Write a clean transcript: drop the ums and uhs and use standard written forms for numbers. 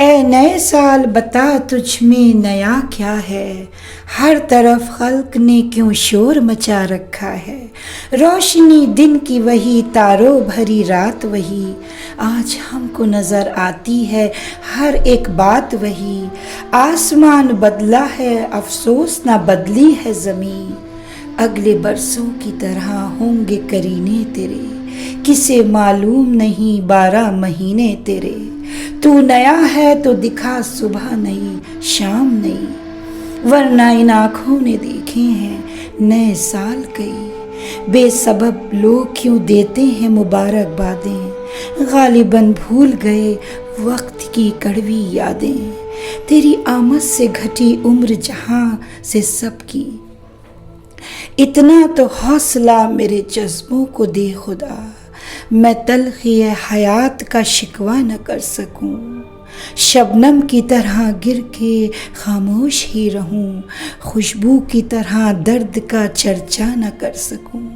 اے نئے سال بتا تجھ میں نیا کیا ہے، ہر طرف خلق نے کیوں شور مچا رکھا ہے، روشنی دن کی وہی، تاروں بھری رات وہی، آج ہم کو نظر آتی ہے ہر ایک بات وہی، آسمان بدلا ہے افسوس نہ بدلی ہے زمین، اگلے برسوں کی طرح ہوں گے کرینے تیرے، کسے معلوم نہیں 12 مہینے تیرے، تو نیا ہے تو دکھا صبح نئی شام نئی، ورنہ ان آنکھوں نے دیکھے ہیں نئے سال کئی، بے سبب لوگ کیوں دیتے ہیں مبارک بادیں، غالباً بھول گئے وقت کی کڑوی یادیں، تیری آمد سے گھٹی عمر جہاں سے سب کی، اتنا تو حوصلہ میرے جذبوں کو دے خدا، میں تلخی حیات کا شکوہ نہ کر سکوں، شبنم کی طرح گر کے خاموش ہی رہوں، خوشبو کی طرح درد کا چرچا نہ کر سکوں۔